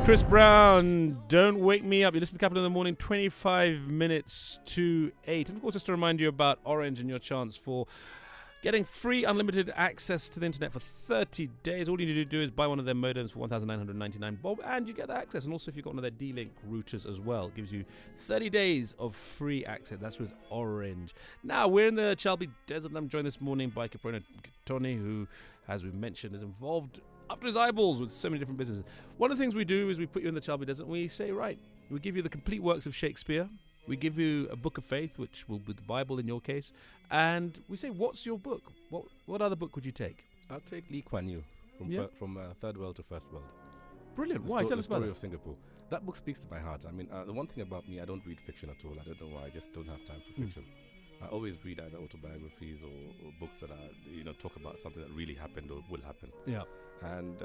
Chris Brown, Don't Wake Me Up. You listen to Capital in the Morning, 25 minutes to 8. And of course, just to remind you about Orange and your chance for getting free unlimited access to the internet for 30 days. All you need to do is buy one of their modems for $1,999 bob, and you get that access. And also, if you've got one of their D-Link routers as well, it gives you 30 days of free access. That's with Orange. Now, we're in the Chalbi Desert, and I'm joined this morning by Kipruto Kittony, who, as we mentioned, is involved up to his eyeballs with so many different businesses. One of the things we do is we put you in the Chalbi Desert and we say, right, we give you the complete works of Shakespeare. We give you a book of faith, which will be the Bible in your case. And we say, what's your book? What other book would you take? I'll take Lee Kuan Yew from Third World to First World. Brilliant. Why? Tell us about it. The Story of Singapore. That book speaks to my heart. I mean, the one thing about me, I don't read fiction at all. I don't know why. I just don't have time for fiction. I always read either autobiographies or books that are, talk about something that really happened or will happen. Yeah. And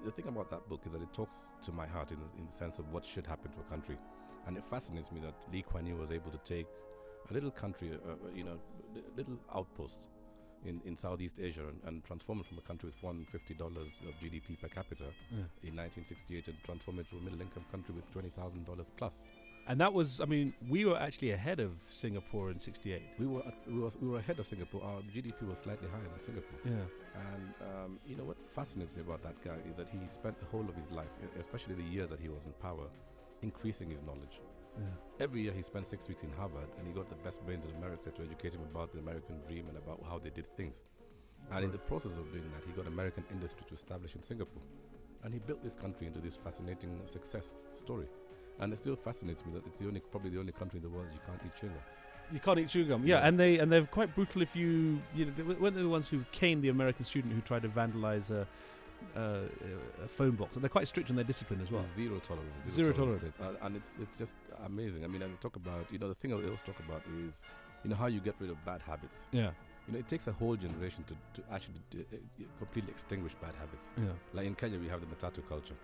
the thing about that book is that it talks to my heart in the sense of what should happen to a country. And it fascinates me that Lee Kuan Yew was able to take a little country, little outpost in Southeast Asia and transform it from a country with $450 of GDP per capita in 1968 and transform it to a middle-income country with $20,000 plus. And that was, we were actually ahead of Singapore in 68. We were ahead of Singapore. Our GDP was slightly higher than Singapore. Yeah. And what fascinates me about that guy is that he spent the whole of his life, especially the years that he was in power, increasing his knowledge. Yeah. Every year he spent 6 weeks in Harvard, and he got the best brains in America to educate him about the American dream and about how they did things. And in the process of doing that, he got American industry to establish in Singapore. And he built this country into this fascinating success story. And it still fascinates me that it's probably the only country in the world you can't eat chewing gum. You can't eat chewing gum, yeah. And they're quite brutal if they weren't the ones who caned the American student who tried to vandalize a phone box. And they're quite strict in their discipline as well. Zero tolerance. Zero tolerance. And it's just amazing. I mean, I talk about, the thing I always talk about is, how you get rid of bad habits. Yeah. It takes a whole generation to actually completely extinguish bad habits. Yeah. Like in Kenya, we have the matatu culture.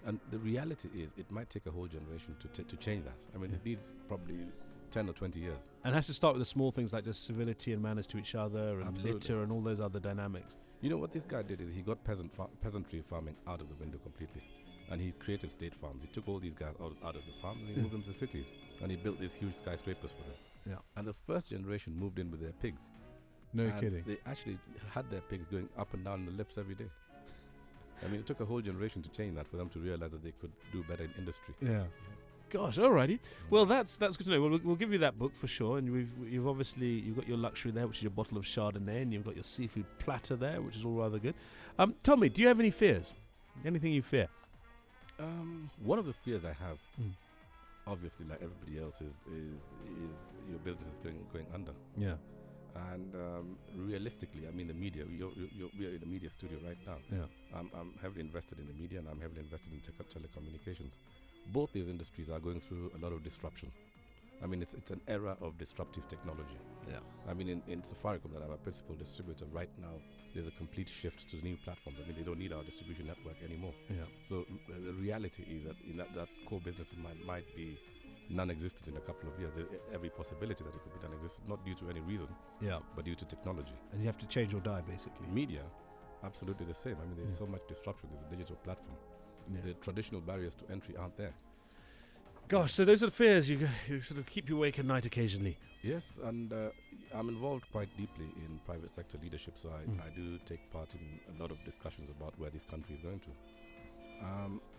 And the reality is, it might take a whole generation to change that. I mean, it needs probably 10 or 20 years. And it has to start with the small things like just civility and manners to each other and Absolutely. litter and all those other dynamics. What this guy did is he got peasantry farming out of the window completely. And he created state farms. He took all these guys out of the farms and he moved them to the cities. And he built these huge skyscrapers for them. Yeah. And the first generation moved in with their pigs. No kidding. They actually had their pigs going up and down the lifts every day. I mean, it took a whole generation to change that for them to realize that they could do better in industry. Yeah. Gosh, alrighty. Well, that's good to know. We'll give you that book for sure. And you've got your luxury there, which is your bottle of Chardonnay, and you've got your seafood platter there, which is all rather good. Tell me, do you have any fears? Anything you fear? One of the fears I have, obviously, like everybody else, is your business is going under. Yeah. And realistically, I mean, the media, we are in the media studio right now. Yeah. I'm heavily invested in the media and I'm heavily invested in telecommunications. Both these industries are going through a lot of disruption. I mean, it's an era of disruptive technology. Yeah. I mean, in Safaricom, that I'm a principal distributor, right now, there's a complete shift to new platforms. I mean, they don't need our distribution network anymore. Yeah. So the reality is that that core business of mine might be non-existent in a couple of years. Every possibility that it could be non-existent, not due to any reason, but due to technology. And you have to change or die, basically. Media, absolutely the same. I mean, there's so much disruption. There's a digital platform. Yeah. The traditional barriers to entry aren't there. Gosh, so those are the fears. You sort of keep you awake at night occasionally. Yes, and I'm involved quite deeply in private sector leadership, so I do take part in a lot of discussions about where this country is going to.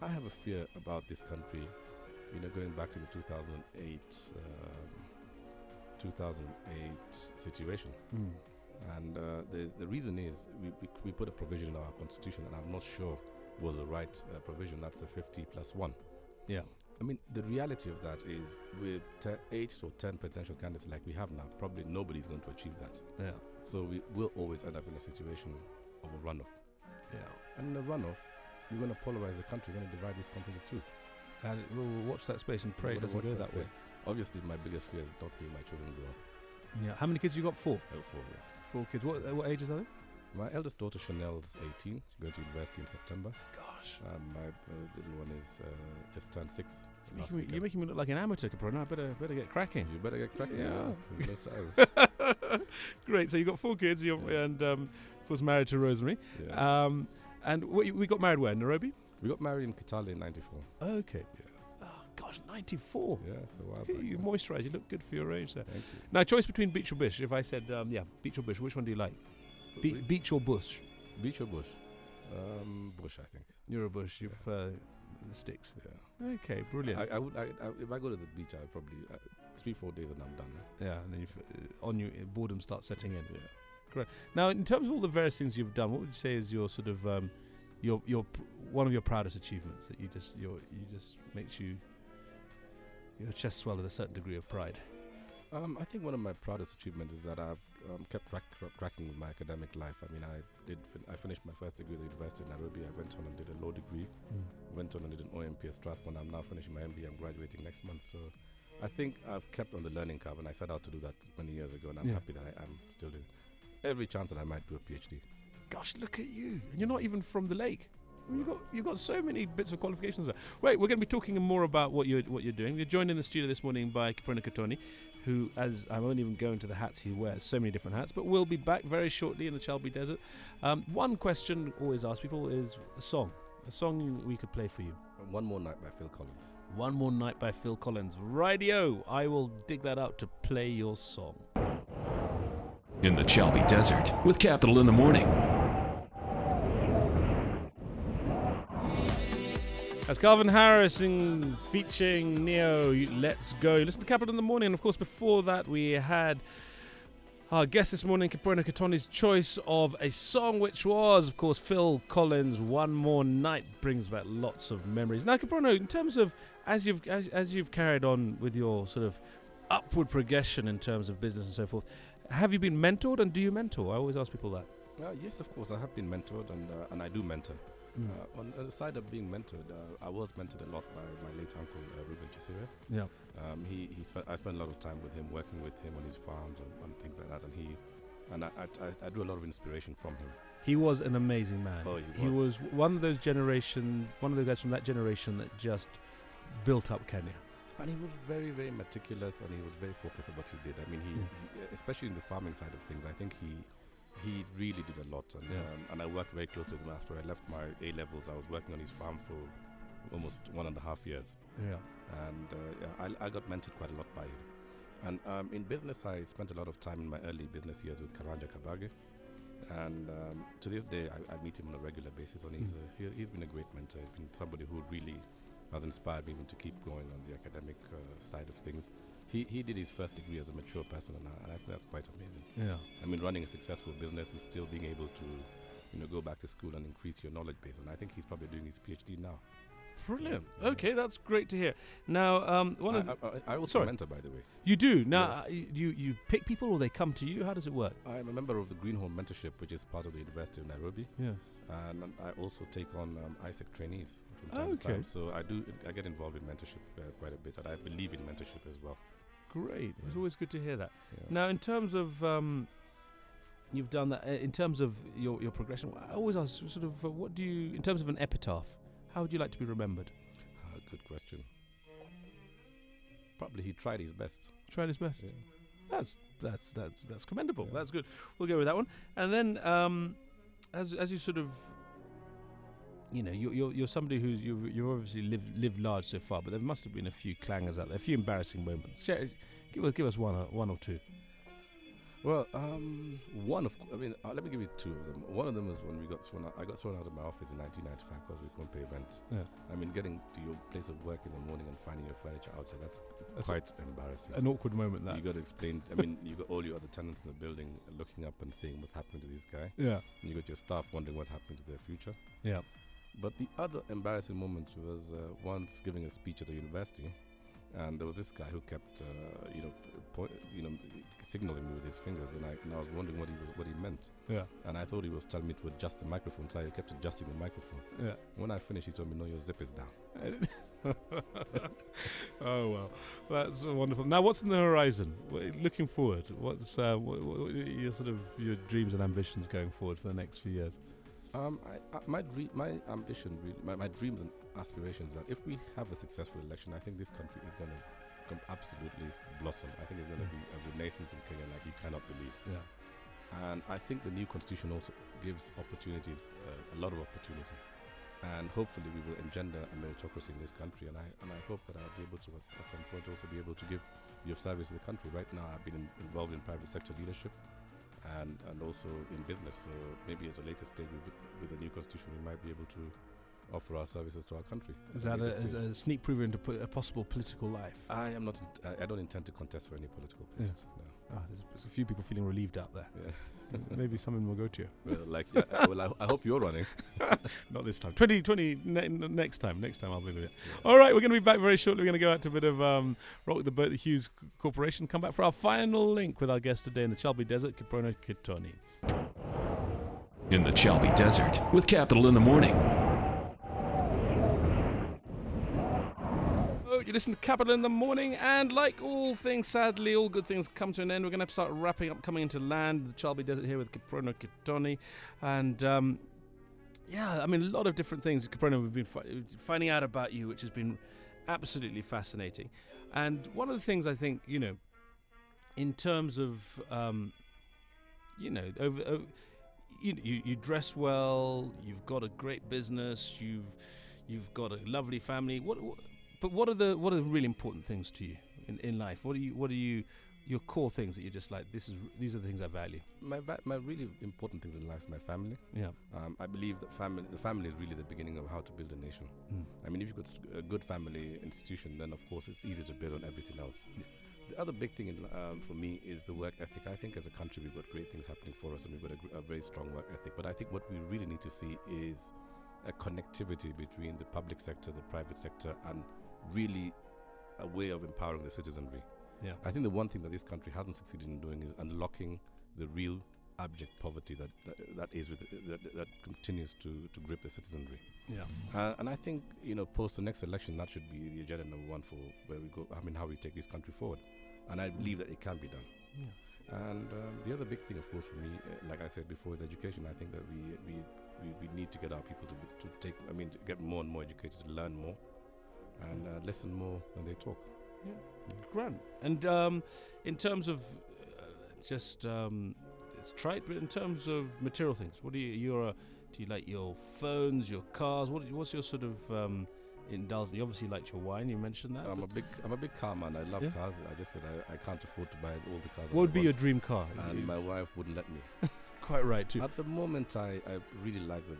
I have a fear about this country, going back to the 2008 situation. And the reason is we put a provision in our constitution, and I'm not sure was the right provision. That's the 50+1. Yeah. I mean, the reality of that is with 8 or 10 potential candidates like we have now, probably nobody's going to achieve that. Yeah. So we will always end up in a situation of a runoff. Yeah. And in a runoff, we're going to polarize the country. We're going to divide this country into two. And we'll watch that space and pray it doesn't go that way. Obviously, my biggest fear is not seeing my children grow up. Yeah. How many kids you got? 4? 4, yes. 4 kids. What ages are they? My eldest daughter, Chanel's 18. She's going to university in September. Gosh. And my little one is just turned 6. You're making me look like an amateur, Kipruto. I better get cracking. You better get cracking. Yeah. Great. So you got 4 kids, and of course married to Rosemary. Yeah. And we got married where? Nairobi? We got married in Kitale in 94. Okay. Yes. Oh, gosh, 94. Yeah, so a while Okay, back. you moisturise. You look good for your age there. Thank you. Now, choice between beach or bush. If I said, beach or bush, which one do you like? Beach or bush? Beach or bush? Bush, I think. You're a bush. You've the sticks. Yeah. Okay, brilliant. I would. If I go to the beach, I would probably 3-4 days and I'm done. Yeah, and then boredom starts setting in. Yeah, correct. Now, in terms of all the various things you've done, what would you say is your sort of your one of your proudest achievements that you just makes your chest swell with a certain degree of pride? I think one of my proudest achievements is that I've kept cracking with my academic life. I mean, I finished my first degree at the University of Nairobi. I went on and did a law degree. Went on and did an OMP at Strathmore. I'm now finishing my MBA. I'm graduating next month. So I think I've kept on the learning curve, and I set out to do that many years ago, and I'm happy that I'm still doing every chance that I might do a PhD. Gosh, look at you. And you're not even from the lake. You've got so many bits of qualifications there. Right, we're going to be talking more about what you're doing. We're joined in the studio this morning by Kipruto Kittony, who, as I won't even go into the hats he wears, so many different hats, but we'll be back very shortly in the Chalbi Desert. One question always asked people is a song we could play for you. One More Night by Phil Collins. One More Night by Phil Collins. Radio, I will dig that out to play your song. In the Chalbi Desert with Capital in the Morning. That's Calvin Harris featuring Neo, Let's Go. You listen to Capital in the Morning, and of course before that we had our guest this morning, Kipruto Kittony's choice of a song, which was, of course, Phil Collins' One More Night. Brings back lots of memories. Now, Kipruto, in terms of, as you've carried on with your sort of upward progression in terms of business and so forth, have you been mentored, and do you mentor? I always ask people that. Yes, of course, I have been mentored, and I do mentor. On the side of being mentored, I was mentored a lot by my late uncle, Ruben Chisire. Yeah. I spent a lot of time with him, working with him on his farms and things like that, and I drew a lot of inspiration from him. He was an amazing man. Oh, he was one of those one of the guys from that generation that just built up Kenya. And he was very, very meticulous, and he was very focused on what he did. I mean, he especially in the farming side of things, I think he really did a lot, and I worked very closely with him. After I left my A-levels, I was working on his farm for almost 1.5 years. Yeah. And I got mentored quite a lot by him. And in business, I spent a lot of time in my early business years with Karanja Kabage. And to this day, I meet him on a regular basis, and he's been a great mentor. He's been somebody who really has inspired me even to keep going on the academic side of things. He did his first degree as a mature person, and I think that's quite amazing. Yeah. I mean, running a successful business and still being able to, go back to school and increase your knowledge base. And I think he's probably doing his PhD now. Brilliant. Yeah. Okay, that's great to hear. Now, I also mentor, by the way. You do? Now, yes. You pick people, or they come to you? How does it work? I'm a member of the Greenhorn Mentorship, which is part of the University of Nairobi. Yeah. And I also take on ISEC trainees from time to time. So I get involved in mentorship quite a bit, and I believe in mentorship as well. Great. It's always good to hear that. Yeah. Now, in terms of you've done that, in terms of your progression, I always ask sort of what do you, in terms of an epitaph, how would you like to be remembered? Good question. Probably he tried his best. Tried his best. Yeah. That's commendable. Yeah. That's good. We'll go with that one. And then as you sort of, you're somebody who's you've obviously lived large so far, but there must have been a few clangers out there, a few embarrassing moments. Give us one or two. Well, let me give you two of them. One of them was when I got thrown out of my office in 1995 because we couldn't pay rent. Yeah. I mean, getting to your place of work in the morning and finding your furniture outside, that's quite embarrassing. An awkward moment, that. You got to explain. I mean, you got all your other tenants in the building looking up and seeing what's happening to this guy. Yeah. And you got your staff wondering what's happening to their future. Yeah. But the other embarrassing moment was once giving a speech at a university, and there was this guy who kept, signaling me with his fingers, and I was wondering what he meant. Yeah. And I thought he was telling me to adjust the microphone, so I kept adjusting the microphone. Yeah. When I finished, he told me, "No, your zip is down." Oh well, that's wonderful. Now, what's in the horizon? Looking forward, what's your sort of your dreams and ambitions going forward for the next few years? My ambition, really, my dreams and aspirations, that if we have a successful election, I think this country is going to absolutely blossom. I think it's going to be a renaissance in Kenya like you cannot believe. Yeah. And I think the new constitution also gives opportunities, a lot of opportunity. and hopefully we will engender a meritocracy in this country. And I hope that I'll be able to, at some point, also be able to be of service to the country. Right now, I've been involved in private sector leadership and also in business. So maybe at a later stage with the new constitution, we might be able to offer our services to our country. Is that a sneak preview into a possible political life? I am not. I don't intend to contest for any political post. No. There's a few people feeling relieved out there. Yeah. Maybe someone will go to you. Well, I hope you're running. Not this time. 2020 next time. Next time I'll be with it. Yeah. All right, we're going to be back very shortly. We're going to go out to a bit of Rock the Boat, the Hughes Corporation. Come back for our final link with our guest today in the Chalbi Desert, Kipruto Kittony. In the Chalbi Desert with Capital in the Morning. You listen to Capital in the Morning, and like all things, sadly, all good things come to an end. We're going to have to start wrapping up, coming into land, the Chalbi Desert here with Kipruto Kittony. And, a lot of different things, Kipruto, we've been finding out about you, which has been absolutely fascinating. And one of the things I think, in terms of, you dress well, you've got a great business, you've got a lovely family. But what are the really important things to you in life? What are your core things that you're just like, these are the things I value? My really important things in life is my family. Yeah. I believe that the family is really the beginning of how to build a nation. I mean, if you've got a good family institution, then of course it's easy to build on everything else. Yeah. The other big thing for me is the work ethic. I think as a country we've got great things happening for us, and we've got a very strong work ethic. But I think what we really need to see is a connectivity between the public sector, the private sector, and really a way of empowering the citizenry. Yeah. I think the one thing that this country hasn't succeeded in doing is unlocking the real abject poverty that continues to grip the citizenry. Yeah. And I think, post the next election, that should be the agenda number one for where we go. I mean, how we take this country forward. And I believe that it can be done. Yeah. And the other big thing, of course, for me, like I said before, is education. I think that we need to get our people to get more and more educated, to learn more, and listen more when they talk. Yeah, grand. And in terms of it's trite, but in terms of material things, what do you like your phones, your cars? What's your sort of indulgence? You obviously liked your wine. You mentioned that. I'm a big car man. I love cars. I just said I can't afford to buy all the cars. What would be your dream car? And my wife wouldn't let me. Quite right too. At the moment, I really like the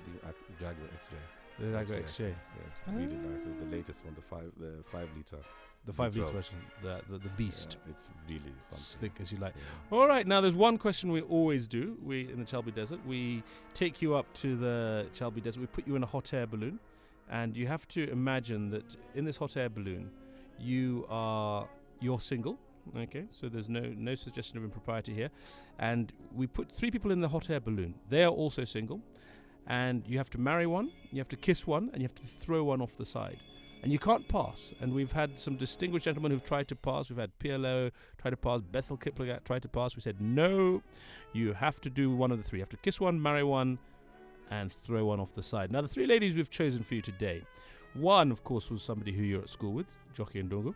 Jaguar XJ. The Jaguar XJ. Yeah, it's really nice. It's the latest one, the 5 liter. The 5 litre version, the beast. Yeah, it's really something. Slick as you like. Yeah. All right, now there's one question we always do. We in the Chalbi Desert, we take you up to the Chalbi Desert. We put you in a hot air balloon, and you have to imagine that in this hot air balloon, you're single. Okay, so there's no suggestion of impropriety here, and we put 3 people in the hot air balloon. They are also single, and you have to marry one, you have to kiss one, and you have to throw one off the side. And you can't pass. And we've had some distinguished gentlemen who've tried to pass. We've had PLO try to pass. Bethel Kipling tried to pass. We said, no, you have to do one of the 3. You have to kiss one, marry one, and throw one off the side. Now, the 3 ladies we've chosen for you today. One, of course, was somebody who you're at school with, Jockey and Dongo.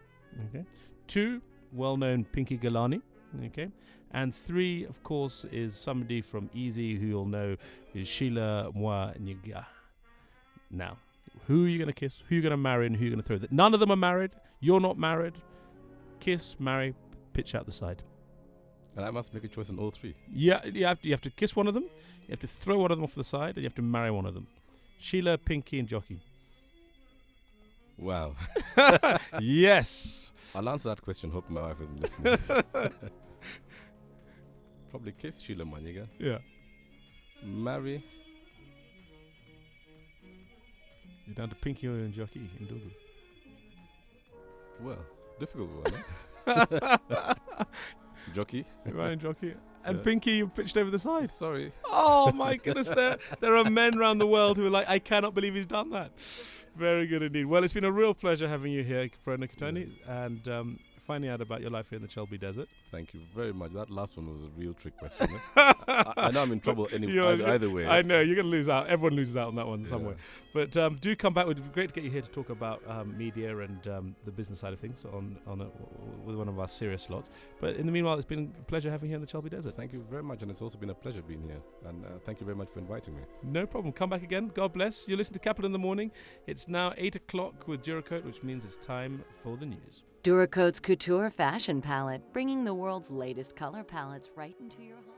Okay. 2, well-known Pinky Galani. Okay. And 3, of course, is somebody from Easy who you'll know is Sheila Mwa Nyiga. Now, who are you going to kiss? Who are you going to marry? And who are you going to throw? None of them are married. You're not married. Kiss, marry, pitch out the side. And I must make a choice in all 3. Yeah, you have to kiss one of them. You have to throw one of them off the side, and you have to marry one of them. Sheila, Pinky, and Jockey. Wow. Yes. I'll answer that question. Hope my wife isn't listening. Probably kiss Sheila Maniga. Yeah. Marry. You're down to Pinky and Jockey and Dogo. Well, difficult one, eh? Jockey. Ryan Jockey. And Pinky, you pitched over the side. Sorry. Oh my goodness, there are men around the world who are like, I cannot believe he's done that. Very good indeed. Well, it's been a real pleasure having you here, Kipruto Kittony, and finding out about your life here in the Chalbi Desert. Thank you very much. That last one was a real trick question. Eh? I know I'm in trouble either way. I know, you're going to lose out. Everyone loses out on that one somewhere. But do come back. It would be great to get you here to talk about media and the business side of things with one of our serious slots. But in the meanwhile, it's been a pleasure having you here in the Chalbi Desert. Thank you very much, and it's also been a pleasure being here. And thank you very much for inviting me. No problem. Come back again. God bless. You listen to Capital in the Morning. It's now 8 o'clock with Duracoat, which means it's time for the news. Duracoat's Couture Fashion Palette, bringing the world's latest color palettes right into your home.